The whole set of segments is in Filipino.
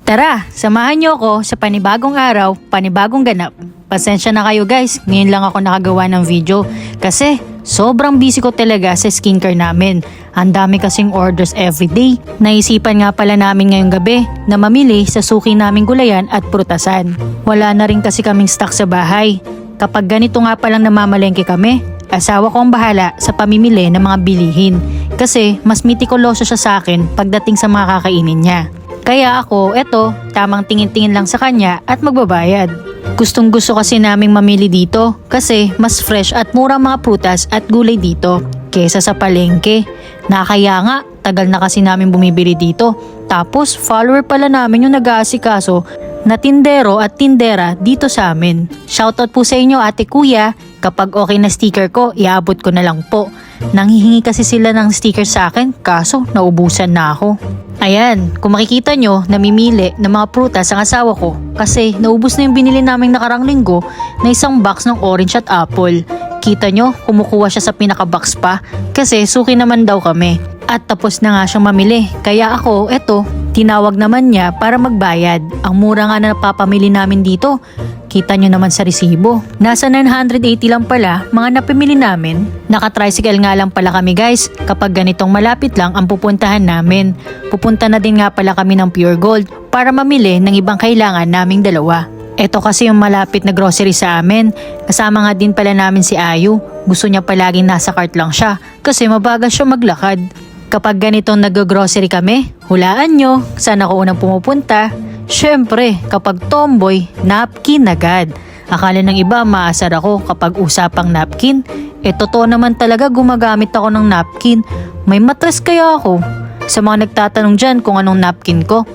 Tara, samahan niyo ako sa panibagong araw, panibagong ganap. Pasensya na kayo guys, ngayon lang ako nakagawa ng video kasi sobrang busy ko talaga sa skincare namin. Ang dami kasing orders everyday. Naisipan nga pala namin ngayong gabi na mamili sa suki naming gulayan at prutasan. Wala na rin kasi kaming stock sa bahay. Kapag ganito nga palang namamalengke kami, asawa ko ang bahala sa pamimili ng mga bilihin. Kasi mas mitikuloso siya sa akin pagdating sa mga kakainin niya. Kaya ako, eto, tamang tingin-tingin lang sa kanya at magbabayad. Gustong gusto kasi naming mamili dito kasi mas fresh at murang mga prutas at gulay dito kesa sa palengke. Nakakaya nga, tagal na kasi namin bumibili dito. Tapos follower pala namin yung nag-aasikaso na tindero at tindera dito sa amin. Shoutout po sa inyo ate kuya, kapag okay na sticker ko, iabot ko na lang po. Nanghihingi kasi sila ng sticker sa akin kaso naubusan na ako. Ayan, kung makikita nyo, namimili ng mga prutas ang asawa ko kasi naubos na yung binili naming nakarang linggo na isang box ng orange at apple. Kita nyo, kumukuha siya sa pinaka-box pa kasi suki naman daw kami. At tapos na nga siyang mamili. Kaya ako, eto, tinawag naman niya para magbayad. Ang mura nga na napapamili namin dito. Kita nyo naman sa resibo. Nasa 980 lang pala mga napamili namin. Naka-tricycle nga lang pala kami guys. Kapag ganitong malapit lang ang pupuntahan namin. Pupunta na din nga pala kami ng Pure Gold para mamili ng ibang kailangan naming dalawa. Ito kasi yung malapit na grocery sa amin. Kasama nga din pala namin si Ayu. Gusto niya palaging nasa cart lang siya kasi mabagal siya maglakad. Kapag ganitong nag-grocery kami, hulaan nyo, saan ako unang pumupunta? Syempre, kapag tomboy, napkin agad. Akala ng iba maasar ako kapag usapang napkin. Totoo naman talaga gumagamit ako ng napkin. May matres kaya ako? Sa mga nagtatanong dyan kung anong napkin ko,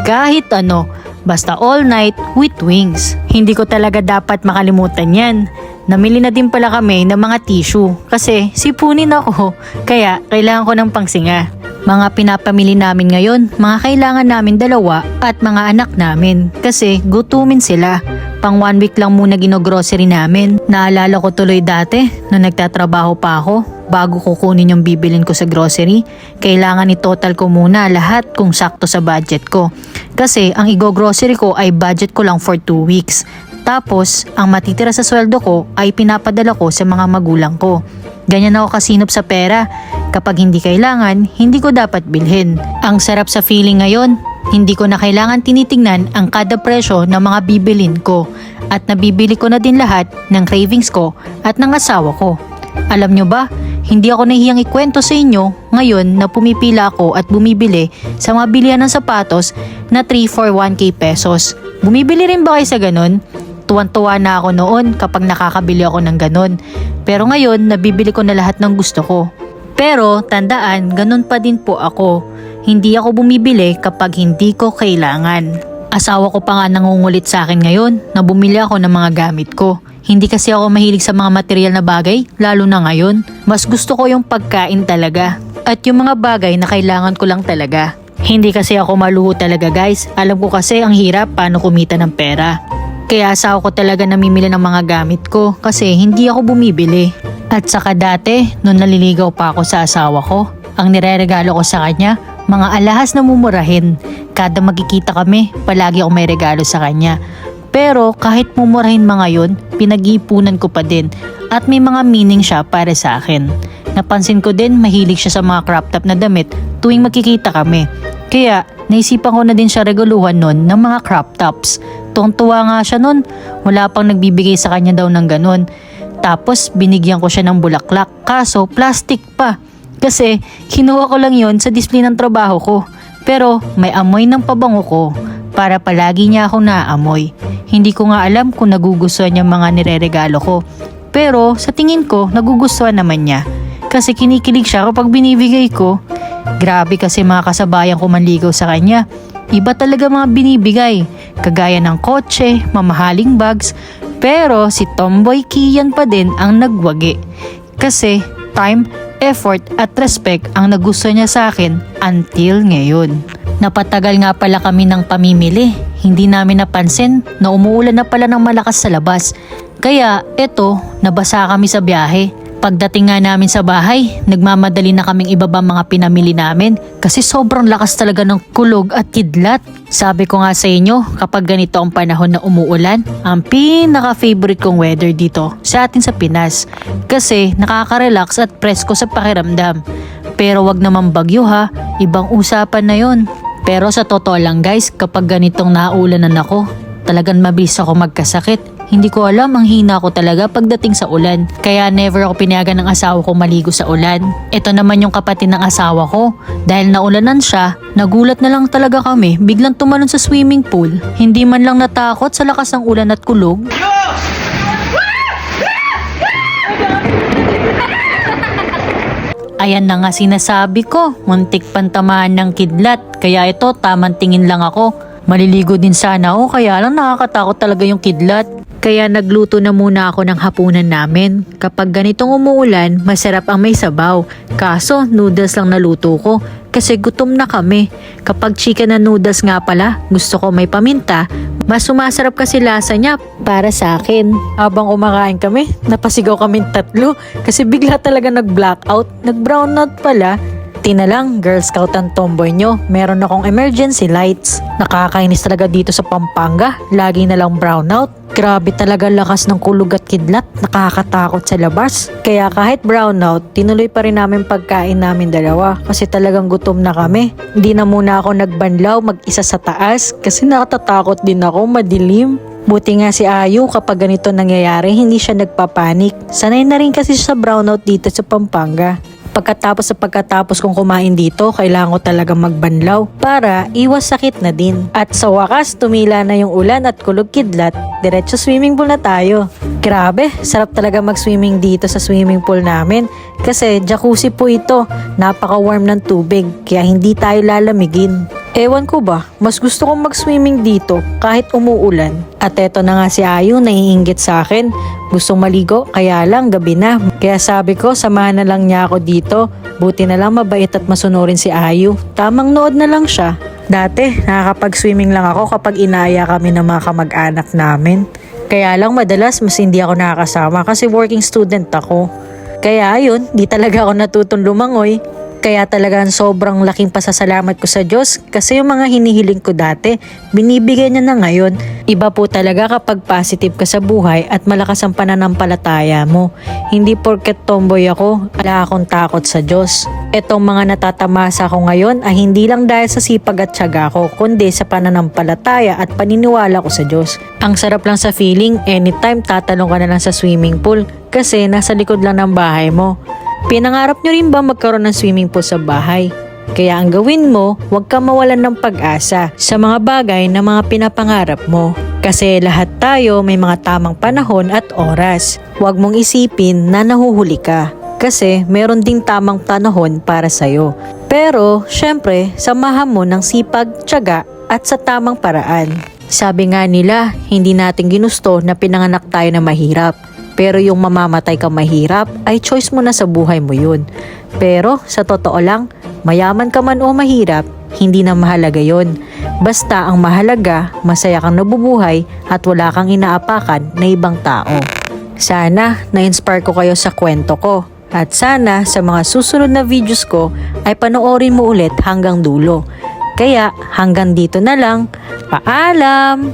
kahit ano, basta all night with wings. Hindi ko talaga dapat makalimutan yan. Namili na din pala kami ng mga tissue kasi sipunin ako kaya kailangan ko ng pangsinga. Mga pinapamili namin ngayon, mga kailangan namin dalawa at mga anak namin kasi gutumin sila. Pang 1 week lang muna gino-grocery namin. Naalala ko tuloy dati nung nagtatrabaho pa ako, bago ko kunin yung bibilin ko sa grocery, kailangan i-total ko muna lahat kung sakto sa budget ko. Kasi ang i-grocery ko ay budget ko lang for 2 weeks. Tapos, ang matitira sa sweldo ko ay pinapadala ko sa mga magulang ko. Ganyan ako kasinop sa pera. Kapag hindi kailangan, hindi ko dapat bilhin. Ang sarap sa feeling ngayon, hindi ko na kailangan tinitingnan ang kada presyo ng mga bibilin ko. At nabibili ko na din lahat ng cravings ko at ng asawa ko. Alam nyo ba, hindi ako nahiyang ikwento sa inyo ngayon na pumipila ako at bumibili sa mga bilihan ng sapatos na 3 for 1k pesos. Bumibili rin ba kayo sa ganun? Tuwan-tuwa na ako noon kapag nakakabili ako ng ganun. Pero ngayon, nabibili ko na lahat ng gusto ko. Pero tandaan, ganun pa din po ako. Hindi ako bumibili kapag hindi ko kailangan. Asawa ko pa nga nangungulit sa akin ngayon na bumili ako ng mga gamit ko. Hindi kasi ako mahilig sa mga material na bagay, lalo na ngayon. Mas gusto ko yung pagkain talaga. At yung mga bagay na kailangan ko lang talaga. Hindi kasi ako maluho talaga guys. Alam ko kasi ang hirap paano kumita ng pera. Kaya asawa ko talaga namimili ng mga gamit ko kasi hindi ako bumibili. At saka dati, nung naliligaw pa ako sa asawa ko, ang nireregalo ko sa kanya, mga alahas na mumurahin. Kada magkikita kami, palagi ako may regalo sa kanya. Pero kahit mumurahin mga yun, pinag-iipunan ko pa din at may mga meaning siya para sa akin. Napansin ko din mahilig siya sa mga crop top na damit tuwing magkikita kami. Kaya naisipan ko na din siya regaluhan nun ng mga crop tops. Tuwang-tuwa nga siya nun, wala pang nagbibigay sa kanya daw ng ganun. Tapos binigyan ko siya ng bulaklak, kaso plastic pa. Kasi kinuha ko lang yon sa display ng trabaho ko. Pero may amoy ng pabango ko para palagi niya ako naaamoy. Hindi ko nga alam kung nagugustuhan niya mga nireregalo ko. Pero sa tingin ko nagugustuhan naman niya. Kasi kinikilig siya kapag binibigay ko. Grabe kasi mga kasabayan ko manligaw sa kanya. Iba talaga mga binibigay. Kagaya ng kotse, mamahaling bags. Pero si Tomboy Kian pa din ang nagwagi. Kasi time, effort at respect ang nagustuhan niya sa akin until ngayon. Napatagal nga pala kami ng pamimili. Hindi namin napansin na umuulan na pala ng malakas sa labas. Kaya eto, nabasa kami sa biyahe. Pagdating nga namin sa bahay, nagmamadali na kaming ibaba mga pinamili namin kasi sobrang lakas talaga ng kulog at kidlat. Sabi ko nga sa inyo, kapag ganito ang panahon na umuulan, ang pinaka-favorite kong weather dito sa atin sa Pinas kasi nakaka-relax at presko sa pakiramdam. Pero wag naman bagyo ha, ibang usapan na yon. Pero sa totoo lang guys, kapag ganitong naulanan ako, talagang mabilis ako magkasakit. Hindi ko alam, ang hina ko talaga pagdating sa ulan. Kaya never ako pinayagan ng asawa ko maligo sa ulan. Ito naman yung kapatid ng asawa ko. Dahil naulanan siya, nagulat na lang talaga kami. Biglang tumalon sa swimming pool. Hindi man lang natakot sa lakas ng ulan at kulog. Ayan na nga sinasabi ko, muntik pantamaan ng kidlat. Kaya ito, tamang tingin lang ako. Maliligo din sana ako, kaya lang nakakatakot talaga yung kidlat. Kaya nagluto na muna ako ng hapunan namin. Kapag ganitong umuulan, masarap ang may sabaw. Kaso, noodles lang naluto ko kasi gutom na kami. Kapag chicken na noodles nga pala, gusto ko may paminta. Mas sumasarap kasi lasa niya para sa akin. Habang kumakain kami, napasigaw kami tatlo kasi bigla talaga nag-blackout. Nag-brownout pala. Na lang, Girl Scout ang tomboy nyo. Meron akong emergency lights. Nakakainis talaga dito sa Pampanga. Lagi na lang brownout. Grabe talaga lakas ng kulog at kidlat. Nakakatakot sa labas. Kaya kahit brownout, tinuloy pa rin namin pagkain namin dalawa. Kasi talagang gutom na kami. Hindi na muna ako nagbanlaw mag-isa sa taas. Kasi nakatatakot din ako, madilim. Buti nga si Ayu kapag ganito nangyayari, hindi siya nagpapanik. Sanay na rin kasi sa brownout dito sa Pampanga. Pagkatapos kong kumain dito, kailangan ko talaga magbanlaw para iwas sakit na din. At sa wakas, tumila na yung ulan at kulog kidlat, diretso swimming pool na tayo. Grabe, sarap talaga mag-swimming dito sa swimming pool namin kasi jacuzzi po ito, napaka-warm ng tubig kaya hindi tayo lalamigin. Ewan ko ba, mas gusto kong mag-swimming dito kahit umuulan. At eto na nga si Ayu, naiinggit sa akin. Gustong maligo, kaya lang gabi na. Kaya sabi ko, samahan na lang niya ako dito. Buti na lang mabait at masunurin si Ayu. Tamang nood na lang siya. Dati, nakakapag-swimming lang ako kapag inaya kami ng mga kamag-anak namin. Kaya lang madalas mas hindi ako nakakasama kasi working student ako. Kaya ayun, di talaga ako natutong lumangoy. Kaya talagang sobrang laking pasasalamat ko sa Diyos kasi yung mga hinihiling ko dati, binibigay niya na ngayon. Iba po talaga kapag positive ka sa buhay at malakas ang pananampalataya mo. Hindi porket tomboy ako, wala akong takot sa Diyos. Etong mga natatamasa ko ngayon ay hindi lang dahil sa sipag at tiyaga ko, kundi sa pananampalataya at paniniwala ko sa Diyos. Ang sarap lang sa feeling, anytime tatalong ka na lang sa swimming pool kasi nasa likod lang ng bahay mo. Pinangarap nyo rin ba magkaroon ng swimming pool sa bahay? Kaya ang gawin mo, huwag ka mawalan ng pag-asa sa mga bagay na mga pinapangarap mo. Kasi lahat tayo may mga tamang panahon at oras. Huwag mong isipin na nahuhuli ka. Kasi meron ding tamang panahon para sa'yo. Pero, syempre, samahan mo ng sipag, tiyaga at sa tamang paraan. Sabi nga nila, hindi natin ginusto na pinanganak tayo na mahirap. Pero yung mamamatay ka mahirap, ay choice mo na sa buhay mo yun. Pero sa totoo lang, mayaman ka man o mahirap, hindi na mahalaga yun. Basta ang mahalaga, masaya kang nabubuhay at wala kang inaapakan na ibang tao. Sana na-inspire ko kayo sa kwento ko. At sana sa mga susunod na videos ko ay panoorin mo ulit hanggang dulo. Kaya hanggang dito na lang. Paalam!